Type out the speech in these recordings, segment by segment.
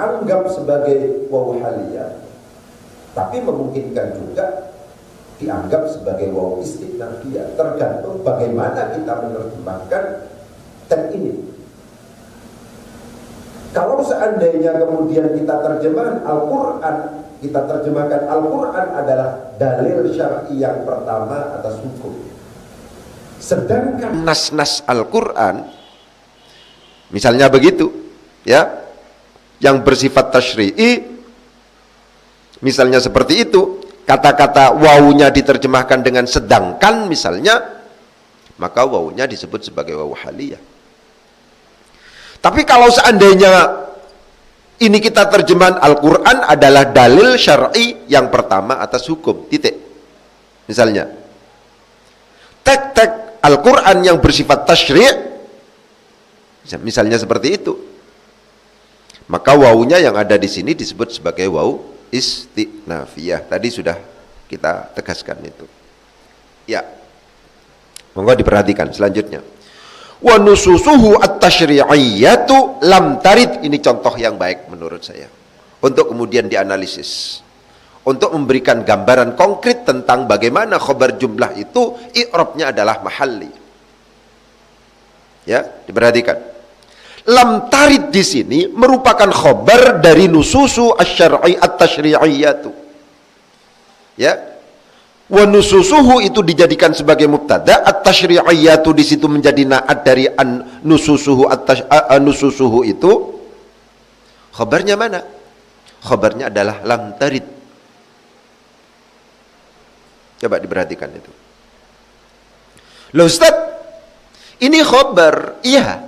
anggap sebagai wawu haliyah, tapi memungkinkan juga dianggap sebagai wawu istinafiyah, tergantung bagaimana kita menerjemahkan teks ini. Kalau seandainya kemudian kita terjemahkan Al-Quran adalah dalil syar'i yang pertama atas hukum. Sedangkan nas-nas Al-Quran, misalnya begitu, ya, yang bersifat tasyri'i, misalnya seperti itu, kata-kata wawunya diterjemahkan dengan sedangkan misalnya, maka wawunya disebut sebagai wawu haliyah. Tapi kalau seandainya ini kita terjemahan Al-Quran adalah dalil syar'i yang pertama atas hukum, titik. Misalnya teks-teks Al-Quran yang bersifat tasyri', misalnya seperti itu, maka wawunya yang ada di sini disebut sebagai wawu istinafiyah. Tadi sudah kita tegaskan itu. Ya, monggo diperhatikan selanjutnya. Wa nususuhu at-tasyri'iyyatu lam tarid. Ini contoh yang baik menurut saya untuk kemudian dianalisis, untuk memberikan gambaran konkret tentang bagaimana khobar jumlah itu i'rabnya adalah mahalli. Ya, diperhatikan. Lam tarid di sini merupakan khobar dari nususu asy-syar'i at-tasyri'iyyatu. Ya. Wa nususuhu itu dijadikan sebagai mubtada, at-tasyri'iyyatu di situ menjadi na'at dari nususuhu nususuhu itu. Khabarnya mana? Khabarnya adalah lam tarid. Coba diperhatikan itu. Loh Ustaz, ini khabar, iya.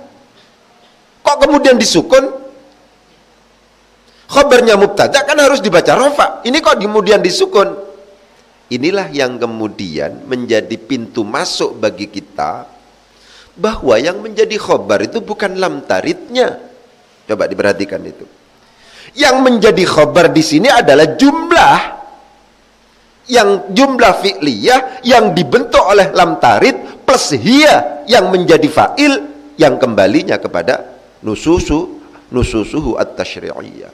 Kok kemudian disukun? Khabarnya mubtada kan harus dibaca rafa. Ini kok kemudian disukun? Inilah yang kemudian menjadi pintu masuk bagi kita bahwa yang menjadi khobar itu bukan lam taridnya. Coba diperhatikan itu. Yang menjadi khobar di sini adalah jumlah, yang jumlah fi'liyah yang dibentuk oleh lam tarid plus hiya yang menjadi fa'il yang kembalinya kepada nususuhu at-tasyri'iyyah.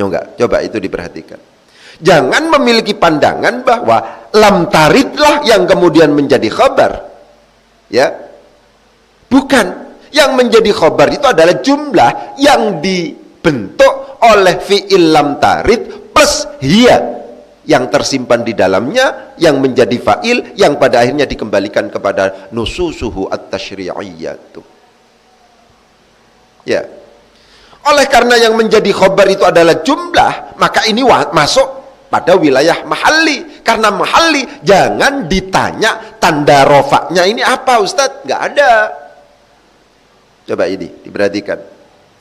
Enggak? Coba itu diperhatikan. Jangan memiliki pandangan bahwa lam taridlah yang kemudian menjadi khabar. Ya. Bukan. Yang menjadi khabar itu adalah jumlah yang dibentuk oleh fi'il lam tarid plus hiya yang tersimpan di dalamnya yang menjadi fa'il yang pada akhirnya dikembalikan kepada nususuhu at-tasyri'iyyah. Ya. Oleh karena yang menjadi khabar itu adalah jumlah, maka ini masuk pada wilayah mahalli. Karena mahalli, jangan ditanya tanda rofaknya ini apa Ustadz, nggak ada. Coba ini diperhatikan,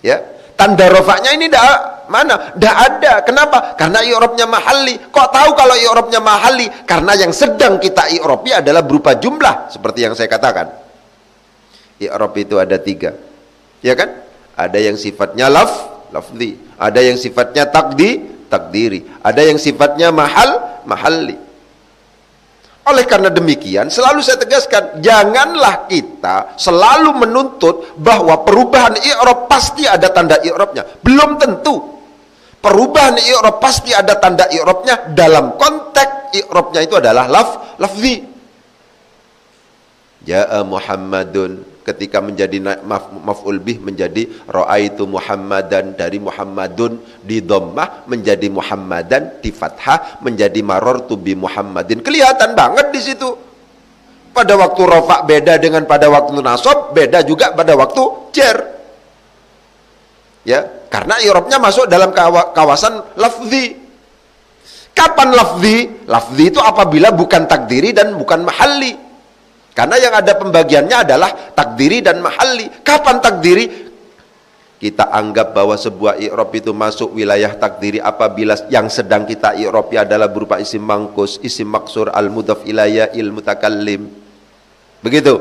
ya, tanda rofaknya ini mana? Nggak ada. Kenapa? Karena i'rabnya mahalli. Kok tahu kalau i'rabnya mahalli? Karena yang sedang kita i'rabi adalah berupa jumlah, seperti yang saya katakan. I'rab itu ada 3, ya kan? Ada yang sifatnya lafzi, ada yang sifatnya takdiri, ada yang sifatnya mahalli. Oleh karena demikian, selalu saya tegaskan, janganlah kita selalu menuntut bahwa perubahan i'rab pasti ada tanda i'rabnya. Belum tentu. Perubahan i'rab pasti ada tanda i'rabnya dalam konteks i'rabnya itu adalah lafzi. Ja'a Muhammadun, ketika menjadi maf'ul bih menjadi ra'aitu Muhammadan, dari Muhammadun di dhammah menjadi Muhammadan di fathah menjadi marartu bi Muhammadin. Kelihatan banget di situ. Pada waktu rafa beda dengan pada waktu nasab, beda juga pada waktu jar. Ya, karena i'rabnya masuk dalam kawasan lafzi. Kapan lafzi? Lafzi itu apabila bukan takdiri dan bukan mahalli. Karena yang ada pembagiannya adalah takdiri dan mahalli. Kapan takdiri? Kita anggap bahwa sebuah i'rab itu masuk wilayah takdiri apabila yang sedang kita i'rabi adalah berupa isim mangkus, isim maksur, al-mudhaf ilayya, il mutakallim. Begitu.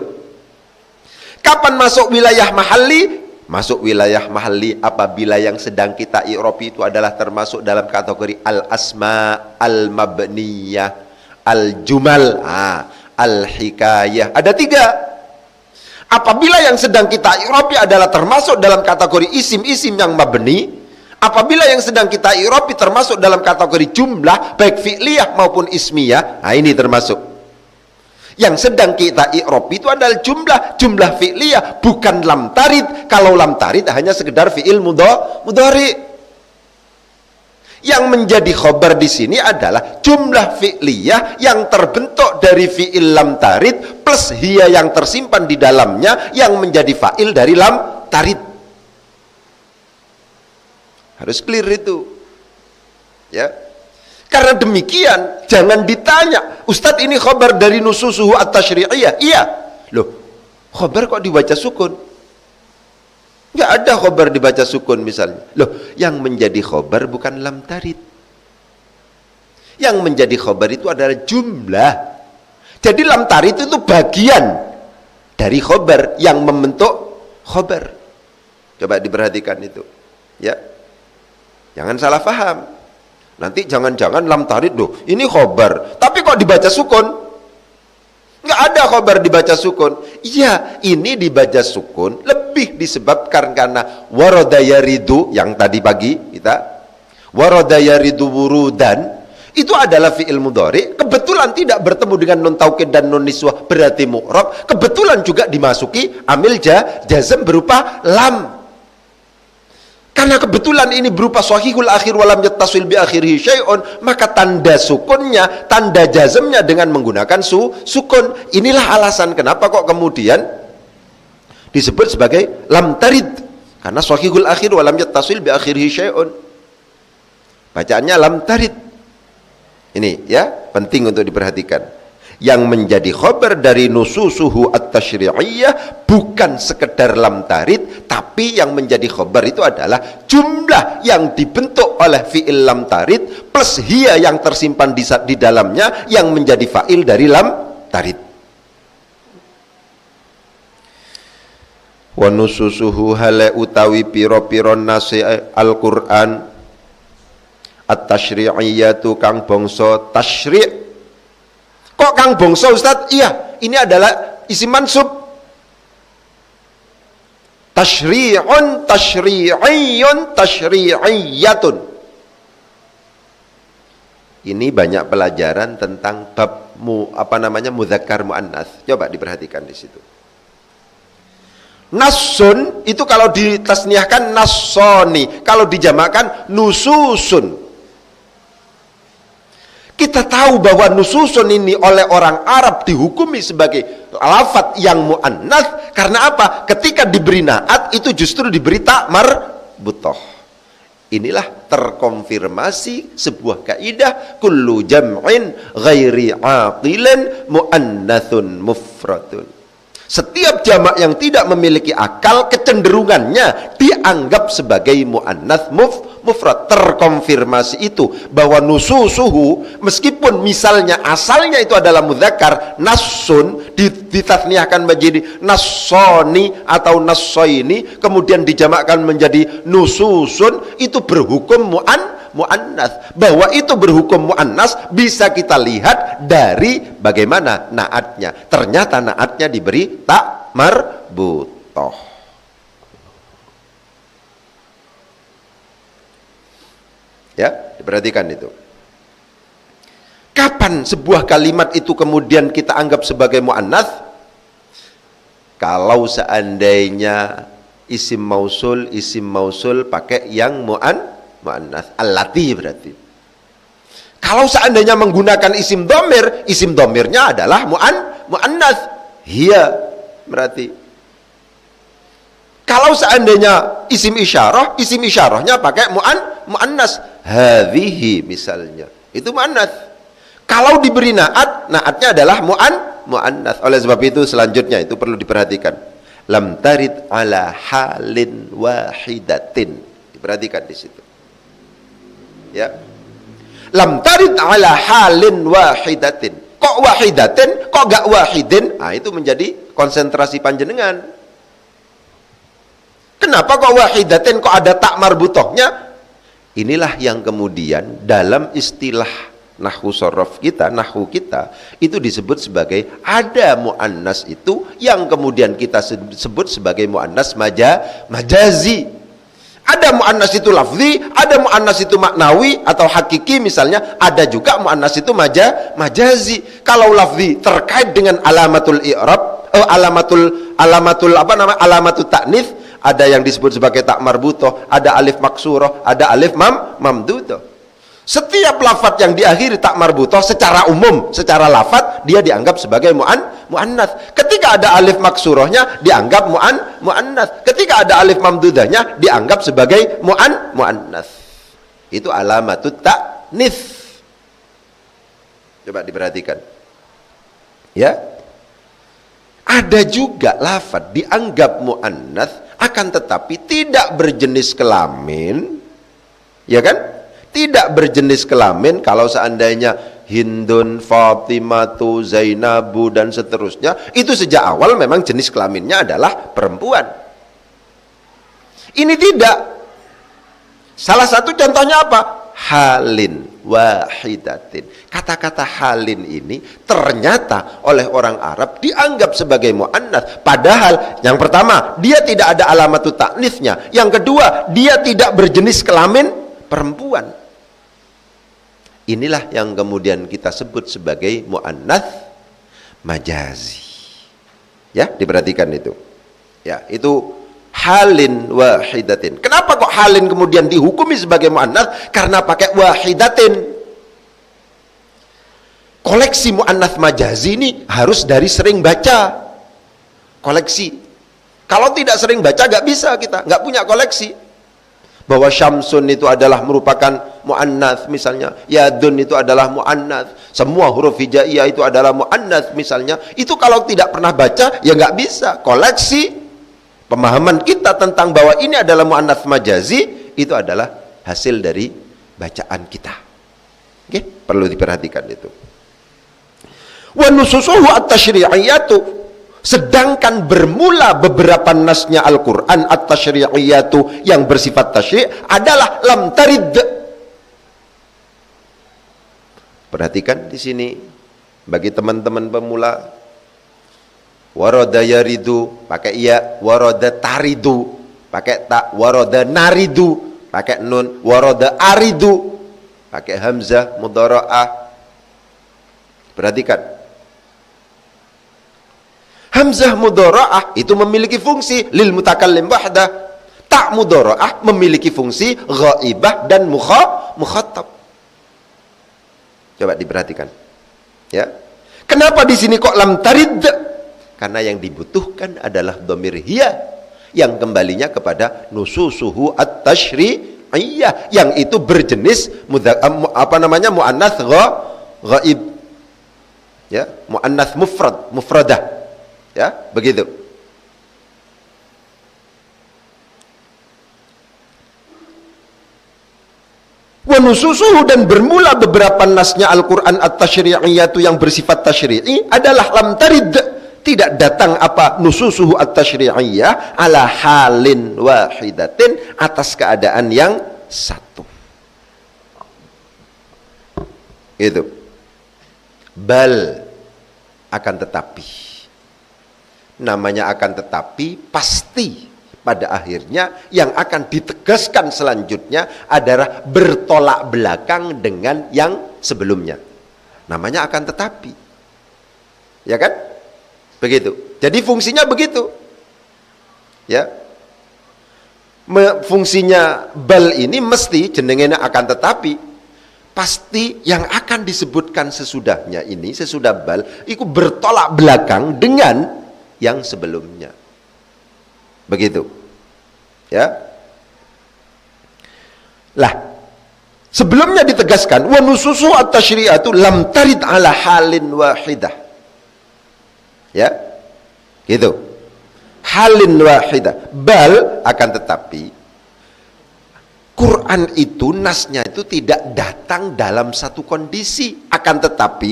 Kapan masuk wilayah mahalli? Masuk wilayah mahalli apabila yang sedang kita i'rabi itu adalah termasuk dalam kategori al-asma, al-mabniyah, al-jumal, al-hikayah. Ada 3. Apabila yang sedang kita i'rabi adalah termasuk dalam kategori isim-isim yang mabni, Apabila yang sedang kita i'rabi termasuk dalam kategori jumlah baik fi'liyah maupun ismiyah, nah ini termasuk. Yang sedang kita i'rabi itu adalah jumlah fi'liyah, bukan lam tarid. Kalau lam tarid hanya sekedar fi'il mudhari. Yang menjadi khobar di sini adalah jumlah fi'liyah yang terbentuk dari fi'il lam tarid plus hiya yang tersimpan di dalamnya yang menjadi fa'il dari lam tarid. Harus clear itu, ya. Karena demikian jangan ditanya, Ustadz ini khobar dari nususuhu at-tashri'iyah. Iya, loh, khobar kok dibaca sukun? Nggak ada khobar dibaca sukun misalnya. Loh, yang menjadi khobar bukan lam tarid. Yang menjadi khobar itu adalah jumlah. Jadi lam tarid itu bagian dari khobar yang membentuk khobar. Coba diperhatikan itu, ya. Jangan salah paham. Nanti jangan-jangan lam tarid loh, ini khobar, tapi kok dibaca sukun? Nggak ada khobar dibaca sukun. Iya, ini dibaca sukun lebih disebabkan karena warada yaridu yang tadi pagi kita warada yaridu wurudan itu adalah fi'il mudhari, kebetulan tidak bertemu dengan nun taukid dan nun niswah berarti mu'rab, kebetulan juga dimasuki amil jazm berupa lam. Karena kebetulan ini berupa sahihul akhir walam yattasil bi akhirih syai'un, maka tanda sukunnya, tanda jazmnya dengan menggunakan sukun. Inilah alasan kenapa kok kemudian disebut sebagai lam tarid, karena sahihul akhir walam yattasil bi akhirih syai'un. Bacaannya lam tarid. Ini ya, penting untuk diperhatikan. Yang menjadi khobar dari nususuhu at-tashri'iyah bukan sekedar lam tarid, tapi yang menjadi khobar itu adalah jumlah yang dibentuk oleh fi'il lam tarid plus hiya yang tersimpan di dalamnya yang menjadi fa'il dari lam tarid. Wa nususuhu hale utawi piro-piro nasi Al-Qur'an at-tashri'iyatu kang bangsa tasyri'. Kok kang bangsa Ustaz? Iya, ini adalah isim mansub. Tasyri'un, tasyri'iyyun, tasyri'iyyatun. Ini banyak pelajaran tentang bab mudzakkar muannats. Coba diperhatikan di situ. Nassun itu kalau ditasniahkan nassoni, kalau dijamakkan nususun. Kita tahu bahwa nususun ini oleh orang Arab dihukumi sebagai lafadz yang muannats karena apa? Ketika diberi naat itu justru diberi tak marbuthah. Inilah terkonfirmasi sebuah kaidah kullu jam'in ghairi aqilin muannatsun mufradun. Setiap jamak yang tidak memiliki akal kecenderungannya dianggap sebagai muannats mufrad. Terkonfirmasi itu bahwa nususuhu meskipun misalnya asalnya itu adalah mudzakkar nassun ditasniahkan menjadi nassoni atau nassaini kemudian dijamakkan menjadi nususun, itu berhukum muannats. Bahwa itu berhukum muannats bisa kita lihat dari bagaimana naatnya. Ternyata naatnya diberi tak marbuthah. Ya, diperhatikan itu. Kapan sebuah kalimat itu kemudian kita anggap sebagai muannats? Kalau seandainya isim mausul pakai yang muannats, allati berarti. Kalau seandainya menggunakan isim domirnya adalah muannats, hiya berarti. Kalau seandainya isim isyarahnya pakai muannats, hadhihi misalnya, itu muannats. Kalau diberi naatnya adalah muannats. Oleh sebab itu selanjutnya itu perlu diperhatikan. Lam tarid ala halin wahidatin. Diperhatikan di situ. Ya. Lam tarid ala halin wahidatin. Kok wahidatin? Kok gak wahidin? Ah, itu menjadi konsentrasi panjenengan. Kenapa kok wahidatin, kok ada tak marbutohnya? Inilah yang kemudian dalam istilah nahwu sorof kita, nahwu kita, itu disebut sebagai ada muannas itu yang kemudian kita sebut sebagai muannas majazi. Ada mu'annas itu lafzi, ada mu'annas itu maknawi atau hakiki misalnya, ada juga mu'annas itu majazi. Kalau lafzi terkait dengan alamatul i'rab, alamatul apa nama? Alamatul ta'nits, ada yang disebut sebagai tak marbutoh, ada alif maksuroh, ada alif mamdudoh. Setiap lafaz yang diakhiri tak marbutoh secara umum, secara lafaz dia dianggap sebagai mu'annats. Ketika ada alif maksurohnya dianggap mu'annats. Ketika ada alif mamdudahnya dianggap sebagai mu'annats. Itu alamatut ta'nits. Coba diperhatikan. Ya. Ada juga lafaz dianggap mu'annats akan tetapi tidak berjenis kelamin. Ya kan? Tidak berjenis kelamin. Kalau seandainya Hindun, Fatimatu, Zainabu dan seterusnya, itu sejak awal memang jenis kelaminnya adalah perempuan. Ini tidak. Salah satu contohnya apa? Halin wahidatin. Kata-kata halin ini ternyata oleh orang Arab dianggap sebagai mu'annats. Padahal yang pertama, dia tidak ada alamatut ta'nitsnya. Yang kedua, dia tidak berjenis kelamin perempuan. Inilah yang kemudian kita sebut sebagai mu'annats majazi. Ya, diperhatikan itu. Ya, itu halin wahidatin. Kenapa kok halin kemudian dihukumi sebagai mu'annats? Karena pakai wahidatin. Koleksi mu'annats majazi ini harus dari sering baca. Koleksi. Kalau tidak sering baca nggak bisa kita, nggak punya koleksi. Bahwa Syamsun itu adalah merupakan mu'annats misalnya, Yadun itu adalah mu'annats, semua huruf hijaiyah itu adalah mu'annats misalnya. Itu kalau tidak pernah baca ya nggak bisa. Koleksi pemahaman kita tentang bahwa ini adalah mu'annats majazi itu adalah hasil dari bacaan kita. Oke, perlu diperhatikan itu. Wa nususuhu at-tasyri'iyatu. Sedangkan bermula beberapa nasnya Al-Quran at-tasyri'iyatu yang bersifat tasyri' adalah lam tarid. Perhatikan di sini bagi teman-teman pemula, warada yaridu pakai ya, warada taridu pakai tak, warada naridu pakai nun, warada aridu pakai hamzah mudhara'ah. Perhatikan, hamzah mudhara'ah itu memiliki fungsi lil mutakallim wahdah. Tak mudhara'ah memiliki fungsi ghaibah dan mukhatab. Coba diperhatikan. Ya. Kenapa di sini kok lam tarid? Karena yang dibutuhkan adalah dhamir hiya yang kembalinya kepada nususuhu at-tasyri'iyah yang itu berjenis muannats ghaib. Ya, muannats mufradah. Ya, begitu. Wa nususuhu, dan bermula beberapa nasnya Al-Quran at-tasyri'iyatu yang bersifat tasyri'i adalah lam tarid, tidak datang apa nususuhu at-tasyri'iyah ala halin wahidatin, atas keadaan yang satu. Itu. Bal, akan tetapi. Namanya akan tetapi pasti pada akhirnya yang akan ditegaskan selanjutnya adalah bertolak belakang dengan yang sebelumnya. Namanya akan tetapi. Ya kan? Begitu. Jadi fungsinya begitu. Ya. Fungsinya bal ini mesti jenengena akan tetapi. Pasti yang akan disebutkan sesudahnya ini, sesudah bal, itu bertolak belakang dengan yang sebelumnya. Begitu. Ya. Lah, sebelumnya ditegaskan wa nususu at-tasyri'atu lam tarid ala halin wahidah. Ya. Gitu. Halin wahidah. Bal, akan tetapi Quran itu nasnya itu tidak datang dalam satu kondisi, akan tetapi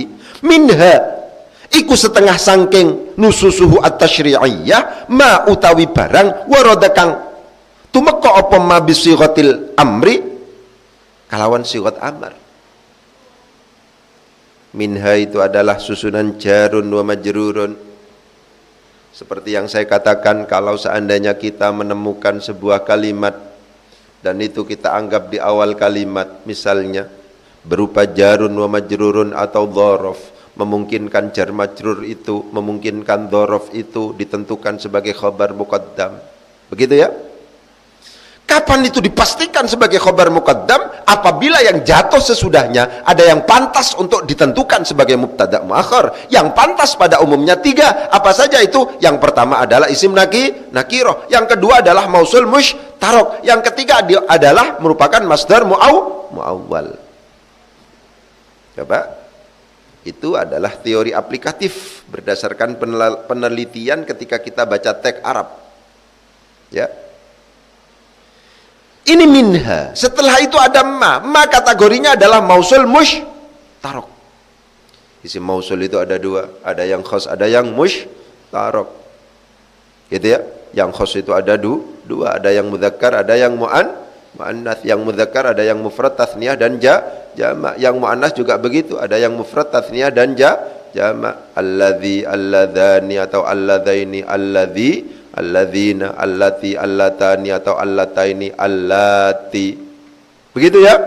minha iku setengah sangking nususuhu at-tasyri'iyah ma utawi barang warada kang tumeka apa ma bisighatil amri kalawan sighat amar. Minha itu adalah susunan jarun wa majrurun. Seperti yang saya katakan, kalau seandainya kita menemukan sebuah kalimat dan itu kita anggap di awal kalimat, misalnya berupa jarun wa majrurun atau dhorof, memungkinkan jar majrur itu, memungkinkan dhorof itu ditentukan sebagai khabar muqaddam. Begitu ya? Kapan itu dipastikan sebagai khabar muqaddam? Apabila yang jatuh sesudahnya ada yang pantas untuk ditentukan sebagai mubtada muakhar. Yang pantas pada umumnya 3. Apa saja itu? Yang pertama adalah isim nakiroh. Yang kedua adalah mausul mushtarok. Yang ketiga adalah merupakan masdar muawwal. Coba. Itu adalah teori aplikatif berdasarkan penelitian ketika kita baca teks Arab. Ya. Ini minha. Setelah itu ada ma kategorinya adalah mausul mushtarok. Isim mausul itu ada 2, ada yang khas, ada yang mushtarok. Gitu ya. Yang khas itu ada 2, ada yang mudzakkar, ada yang muannats. Yang mudzakkar ada yang mufrad, tasniyah dan jamak. Yang muannats juga begitu, ada yang mufrad, tasniyah dan jamak. Alladzi, alladzani atau alladzaini, alladzi, alladzina, allati, allatani atau allataini, allati. Begitu ya.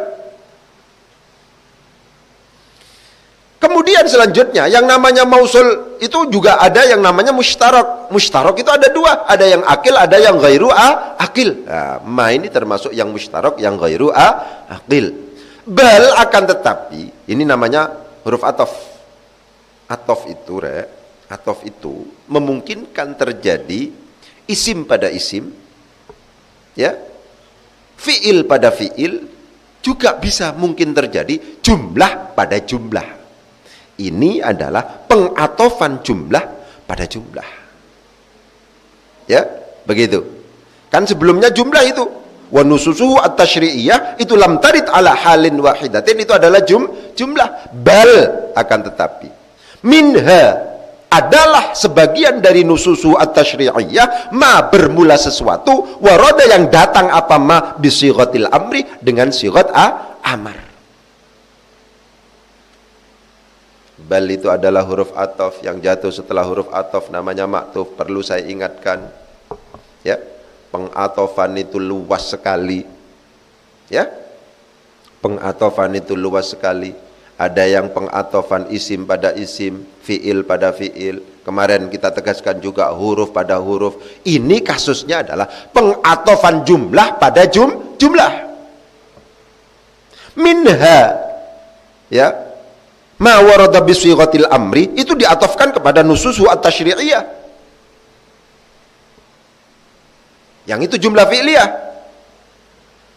Kemudian selanjutnya yang namanya mausul itu juga ada yang namanya mushtarok. Mushtarok itu ada 2, ada yang akil, ada yang ghairu akil. Nah, ma ini termasuk yang mushtarok, yang ghairu akil. Bal akan tetapi ini namanya huruf atof. Atof itu memungkinkan terjadi isim pada isim, ya, fiil pada fiil, juga bisa mungkin terjadi jumlah pada jumlah. Ini adalah pengatofan jumlah pada jumlah. Ya, begitu. Kan sebelumnya jumlah itu wa nususuhu at-tasyri'iyah itu lam tarid ala halin wahidatin, itu adalah jumlah. Bal akan tetapi minha adalah sebagian dari nususu at-tasyri'iyah ma bermula sesuatu, warada yang datang apa ma bisighatil amri dengan sighat amar. Bal itu adalah huruf ataf yang jatuh setelah huruf ataf, namanya ma'tuf. Perlu saya ingatkan ya, pengatofan itu luas sekali ya, pengatofan itu luas sekali. Ada yang pengatofan isim pada isim, fiil pada fiil. Kemarin kita tegaskan juga huruf pada huruf. Ini kasusnya adalah pengatofan jumlah pada jumlah. Minha, ya, ma warada bisighatil amri, itu diatofkan kepada nususu at-tasyri'iyah. Yang itu jumlah fi'liyah.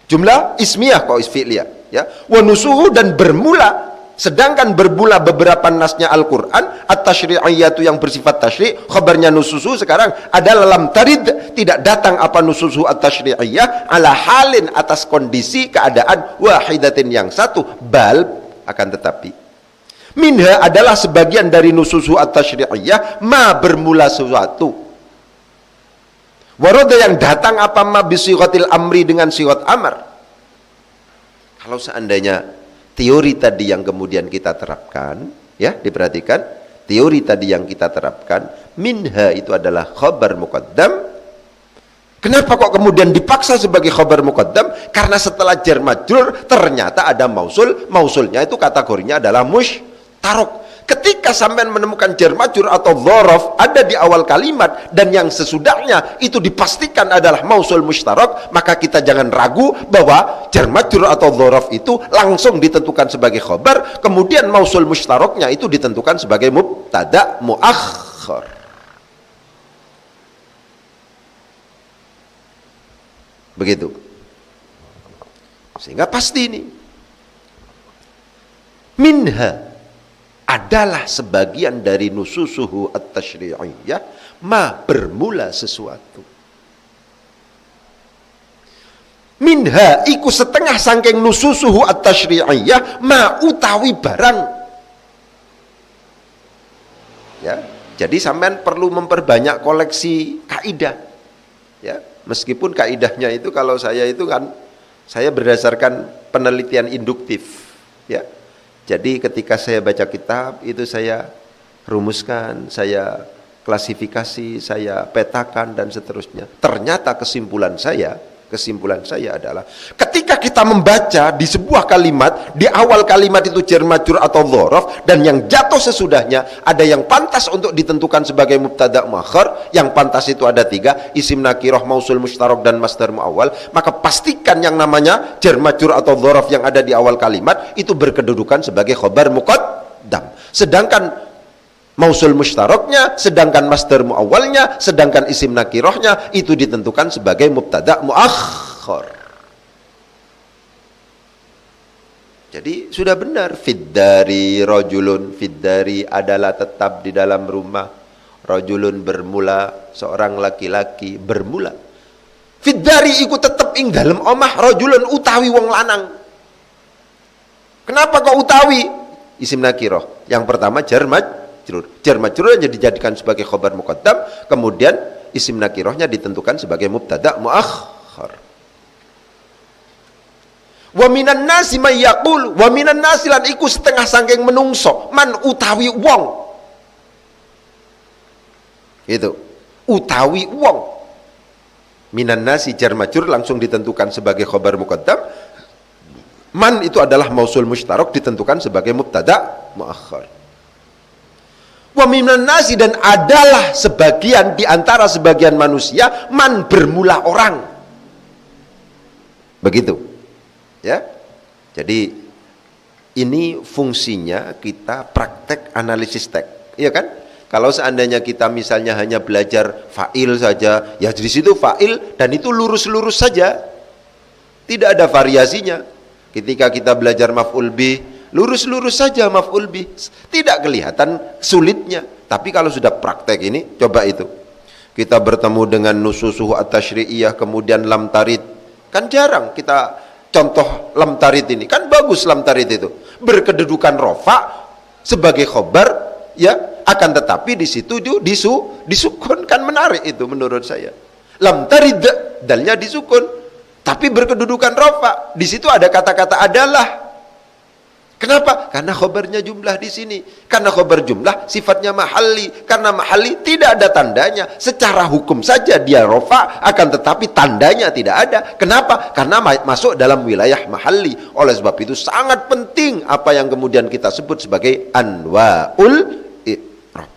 Jumlah ismiyah kok fi'liyah, ya. Wa nusuhu, dan bermula. Sedangkan bermula beberapa nasnya Al-Quran at-tasyri'iyatu yang bersifat tasyri', khabarnya nususu sekarang adalah lam tarid, tidak datang apa nususu at-tasyri'iyah ala halin, atas kondisi keadaan wahidatin yang satu. Bal akan tetapi minha adalah sebagian dari nususu at-tasyri'iyah ma bermula sesuatu, warada yang datang apa ma bisighatil amri dengan sighat amar. Kalau seandainya teori tadi yang kemudian kita terapkan, ya, diperhatikan, teori tadi yang kita terapkan, minha itu adalah khabar muqaddam. Kenapa kok kemudian dipaksa sebagai khabar muqaddam? Karena setelah jar majrur ternyata ada mausul, mausulnya itu kategorinya adalah mushtarok. Ketika sampean menemukan jar majrur atau dhorof ada di awal kalimat dan yang sesudahnya itu dipastikan adalah mausul mushtarok, maka kita jangan ragu bahwa jar majrur atau dhorof itu langsung ditentukan sebagai khabar, kemudian mausul mushtaroknya itu ditentukan sebagai mubtada muakhar. Begitu. Sehingga pasti ini minha adalah sebagian dari nususuhu at-tasyri'iyah ma bermula sesuatu. Minha iku setengah sangking nususuhu at-tasyri'iyah ma utawi barang. Ya, jadi sampean perlu memperbanyak koleksi kaidah. Ya, meskipun kaidahnya itu kalau saya itu kan saya berdasarkan penelitian induktif, ya. Jadi ketika saya baca kitab itu saya rumuskan, saya klasifikasi, saya petakan dan seterusnya. Ternyata kesimpulan saya kesimpulan saya adalah ketika kita membaca di sebuah kalimat, di awal kalimat itu jar majrur atau dzaraf, dan yang jatuh sesudahnya ada yang pantas untuk ditentukan sebagai mubtada muakhar, yang pantas itu ada 3, isim nakirah, mausul mustarak, dan masdar muawwal, maka pastikan yang namanya jar majrur atau dzaraf yang ada di awal kalimat itu berkedudukan sebagai khobar muqaddam. Sedangkan mausul mustaraknya, sedangkan masdar muawwalnya, sedangkan isim nakirahnya itu ditentukan sebagai mubtada muakhkhar. Jadi sudah benar, fiddari rajulun, fiddari adalah tetap di dalam rumah, rajulun bermula, seorang laki-laki bermula. Fiddari iku tetap ing dalem omah, rajulun utawi wong lanang. Kenapa kok utawi? Isim nakirah. Yang pertama jar majrur yang dijadikan sebagai khobar muqaddam, kemudian isim nakirahnya ditentukan sebagai mubtada muakhkhar. Wa minan nasi may yaqul, wa minan nasi lan iku setengah sangking menungso, man utawi wong. Itu utawi wong. Minan nasi jar majrur langsung ditentukan sebagai khobar muqaddam. Man itu adalah mausul mustarak ditentukan sebagai mubtada muakhkhar. Wa minan nasi, dan adalah sebagian di antara sebagian manusia, man bermula orang. Begitu. Ya. Jadi ini fungsinya kita praktek analisis teks, iya kan? Kalau seandainya kita misalnya hanya belajar fa'il saja, ya di situ fa'il dan itu lurus-lurus saja. Tidak ada variasinya. Ketika kita belajar maf'ul bih, lurus-lurus saja maf'ul bih, tidak kelihatan sulitnya. Tapi kalau sudah praktek ini, coba itu kita bertemu dengan nususuh at-tasyri'iyah, kemudian lam tarid, kan jarang kita contoh lam tarid ini. Kan bagus lam tarid itu berkedudukan rofa sebagai khobar, ya, akan tetapi di situ disukun, kan menarik itu menurut saya. Lam tarid dalnya disukun tapi berkedudukan rofa. Di situ ada kata-kata adalah. Kenapa? Karena khobarnya jumlah di sini. Karena khobar jumlah sifatnya mahalli. Karena mahalli tidak ada tandanya. Secara hukum saja dia rofa, akan tetapi tandanya tidak ada. Kenapa? Karena masuk dalam wilayah mahalli. Oleh sebab itu sangat penting apa yang kemudian kita sebut sebagai anwa'ul i'rab.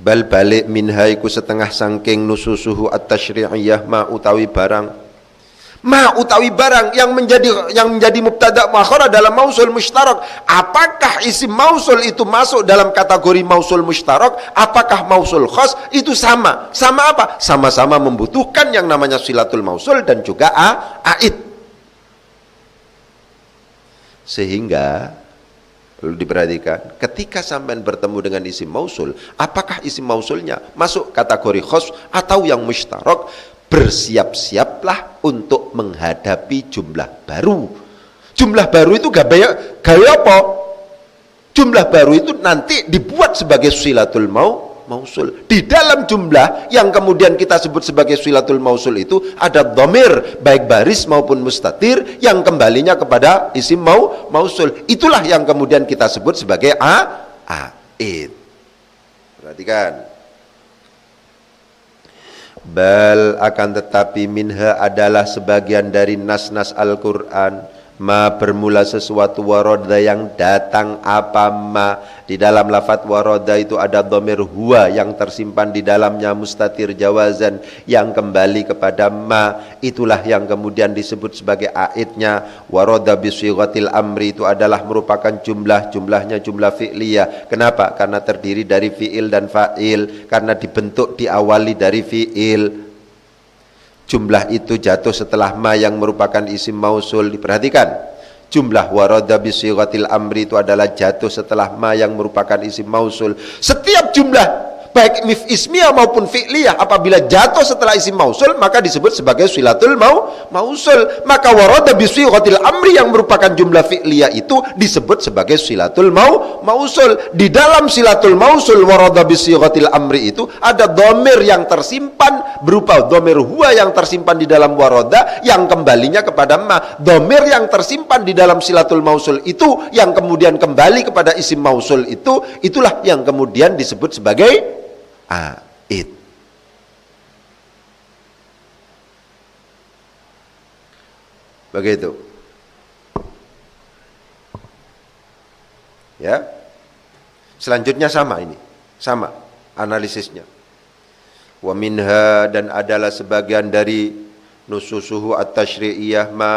Bal balik minhaiku setengah sangking nususuhu at-tasyri'iyah ma utawi barang. Ma utawi barang yang menjadi mubtada muakhkhar adalah mausul mustarak. Apakah isim mausul itu masuk dalam kategori mausul mustarak? Apakah mausul khas? Itu sama. Sama apa? Sama-sama membutuhkan yang namanya silatul mausul dan juga aid. Sehingga perlu diperhatikan, ketika sampai bertemu dengan isim mausul, apakah isim mausulnya masuk kategori khas atau yang mustarak? Bersiap-siaplah untuk menghadapi jumlah baru. Jumlah baru itu gaya apa? Jumlah baru itu nanti dibuat sebagai silatul mausul. Di dalam jumlah yang kemudian kita sebut sebagai silatul mausul itu ada dhamir baik baris maupun mustatir yang kembalinya kepada isim mausul. Itulah yang kemudian kita sebut sebagai aid. Perhatikan. Bal akan tetapi minha adalah sebagian dari nas-nas Al-Quran, ma bermula sesuatu, waroda yang datang apa ma. Di dalam lafadz waroda itu ada dhamir huwa yang tersimpan di dalamnya, mustatir jawazan yang kembali kepada ma. Itulah yang kemudian disebut sebagai aidnya. Waroda bisighatil amri itu adalah merupakan jumlahnya jumlah fi'liyah. Kenapa? Karena terdiri dari fi'il dan fa'il, karena dibentuk diawali dari fi'il. Jumlah itu jatuh setelah ma yang merupakan isim mausul. Diperhatikan, jumlah waroda bisighatil amri itu adalah jatuh setelah ma yang merupakan isim mausul. Setiap jumlah baik ismiyah maupun fi'liyah apabila jatuh setelah isim mausul maka disebut sebagai silatul mausul. Maka waroda bisighatil amri yang merupakan jumlah fi'liyah itu disebut sebagai silatul mausul. Di dalam silatul mausul waroda bisighatil amri itu ada dhamir yang tersimpan berupa dhamir huwa yang tersimpan di dalam waroda yang kembalinya kepada ma. Dhamir yang tersimpan di dalam silatul mausul itu yang kemudian kembali kepada isim mausul itu, itulah yang kemudian disebut sebagai aid. Begitu. Ya. Selanjutnya sama ini. Sama analisisnya. Wa minha, dan adalah sebagian dari nususuhu at-tasyri'iyah ma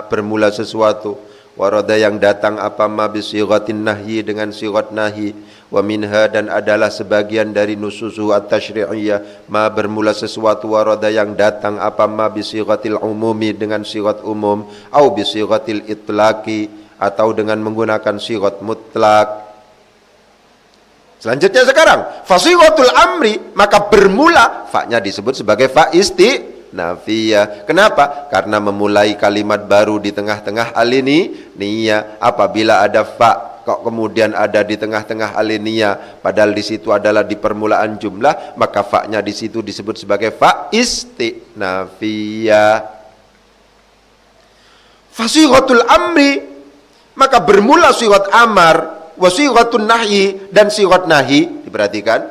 bermula sesuatu, warada yang datang apa ma bisighatin nahyi dengan sighat nahi. Wa minha, dan adalah sebagian dari nususuhu at-tasyri'iyah ma bermula sesuatu, warada yang datang apa ma bisighatil umumi dengan sighat umum, au bisighatil itlaqi atau dengan menggunakan sighat mutlak. Selanjutnya sekarang fasighatul amri, maka bermula fa-nya disebut sebagai fa istinafiyah. Kenapa? Karena memulai kalimat baru di tengah-tengah aliniyah. Apabila ada fa kok kemudian ada di tengah-tengah aliniyah, padahal di situ adalah di permulaan jumlah, maka fa-nya di situ disebut sebagai fa istinafiyah. Fasighatul amri, maka bermula sighat amar, wasighatun nahyi dan sighat nahi. Diperhatikan,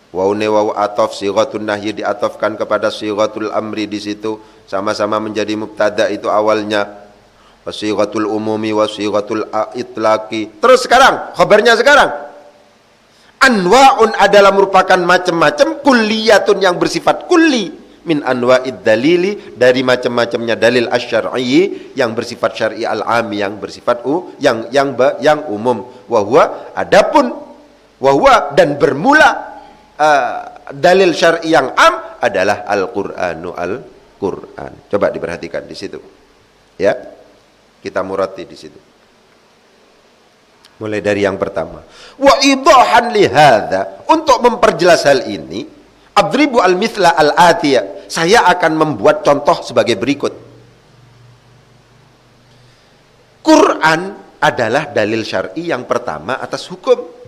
waune waw ataf, sighatun nahyi diatafkan kepada sighatul amri, di situ sama-sama menjadi mubtada itu awalnya, wasighatul umumi wasighatul itlaqi. Terus sekarang khabarnya sekarang, anwa'un adalah merupakan macam-macam, kulliyatun yang bersifat kulli, min anwa'id dalili, dari macam-macamnya dalil asy-syar'i yang bersifat syar'i al-ami, yang bersifat yang umum. Wa huwa, adapun wa huwa, dan bermula dalil syar'i yang am adalah Al-Qur'anu, Al-Qur'an. Coba diperhatikan di situ. Ya. Kita murati di situ. Mulai dari yang pertama. Wa idahan li hadza, untuk memperjelas hal ini, adribu al-mithla al-atiyah, saya akan membuat contoh sebagai berikut. Quran adalah dalil syar'i yang pertama atas hukum.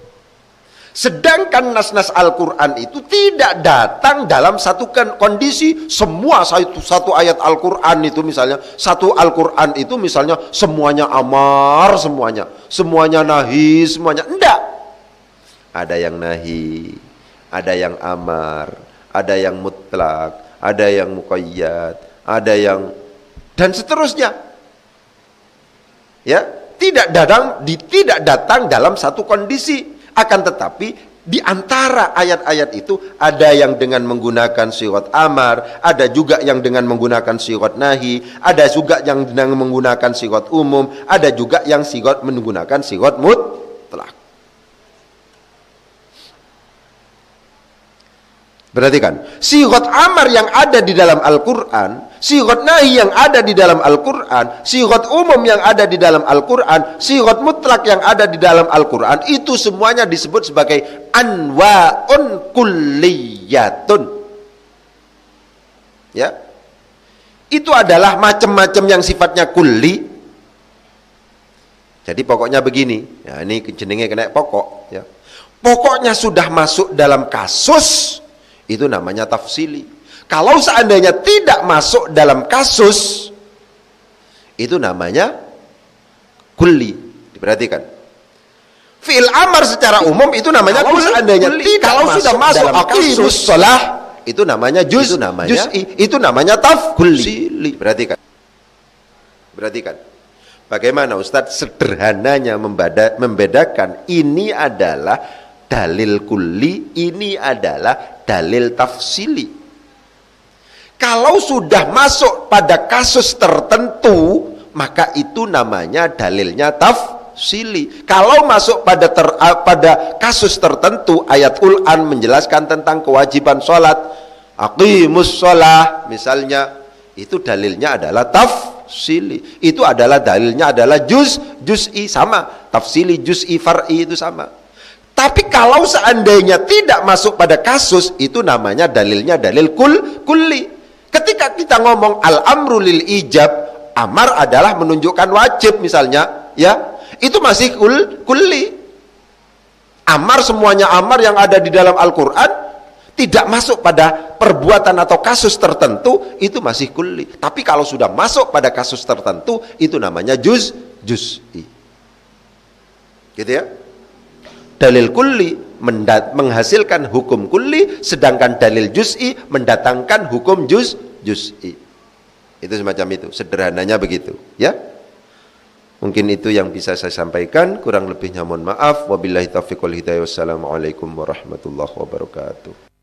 Sedangkan nas-nas Al-Quran itu tidak datang dalam satu kondisi. Semua satu ayat Al-Quran itu misalnya, satu Al-Quran itu misalnya semuanya amar, semuanya nahi, semuanya. Enggak. Ada yang nahi, ada yang amar, ada yang mutlak, ada yang muqayyad, ada yang, dan seterusnya. Ya, tidak datang dalam satu kondisi. Akan tetapi di antara ayat-ayat itu ada yang dengan menggunakan sighat amar, ada juga yang dengan menggunakan sighat nahi, ada juga yang dengan menggunakan sighat umum, ada juga yang menggunakan sighat mutlak. Perhatikan, sighat amar yang ada di dalam Al-Quran, sighat nahi yang ada di dalam Al-Quran, sighat umum yang ada di dalam Al-Quran, sighat mutlak yang ada di dalam Al-Quran, itu semuanya disebut sebagai anwa'un kulliyatun. Ya, itu adalah macam-macam yang sifatnya kulli. Jadi pokoknya begini, ya, ini jenenge kena pokok. Ya. Pokoknya sudah masuk dalam kasus, itu namanya tafsili. Kalau seandainya tidak masuk dalam kasus, itu namanya kulli. Diperhatikan, fi'il amar secara umum itu namanya kulli. Seandainya tidak kalau sudah masuk aqimus shalah, itu namanya juz'i, itu namanya tafsili. Perhatikan, bagaimana Ustadz sederhananya membedakan ini adalah dalil kulli, ini adalah dalil tafsili. Kalau sudah masuk pada kasus tertentu, maka itu namanya dalilnya tafsili. Kalau masuk pada kasus tertentu, ayat Quran menjelaskan tentang kewajiban sholat, aqimus sholah misalnya, itu dalilnya adalah tafsili. Itu adalah dalilnya adalah juz'i, sama. Tafsili, juz'i, far'i itu sama. Tapi kalau seandainya tidak masuk pada kasus, itu namanya dalilnya dalil kulli. Ketika kita ngomong al-amru lil ijab, amar adalah menunjukkan wajib misalnya, ya, itu masih kulli. Amar, semuanya amar yang ada di dalam Al-Quran tidak masuk pada perbuatan atau kasus tertentu, itu masih kulli. Tapi kalau sudah masuk pada kasus tertentu, itu namanya juz'i. Gitu ya. Dalil kulli menghasilkan hukum kulli, sedangkan dalil juz'i mendatangkan hukum juz'i. Itu semacam itu, sederhananya begitu, ya. Mungkin itu yang bisa saya sampaikan, kurang lebihnya mohon maaf. Wabillahi taufiq wal hidayah. Wassalamualaikum warahmatullahi wabarakatuh.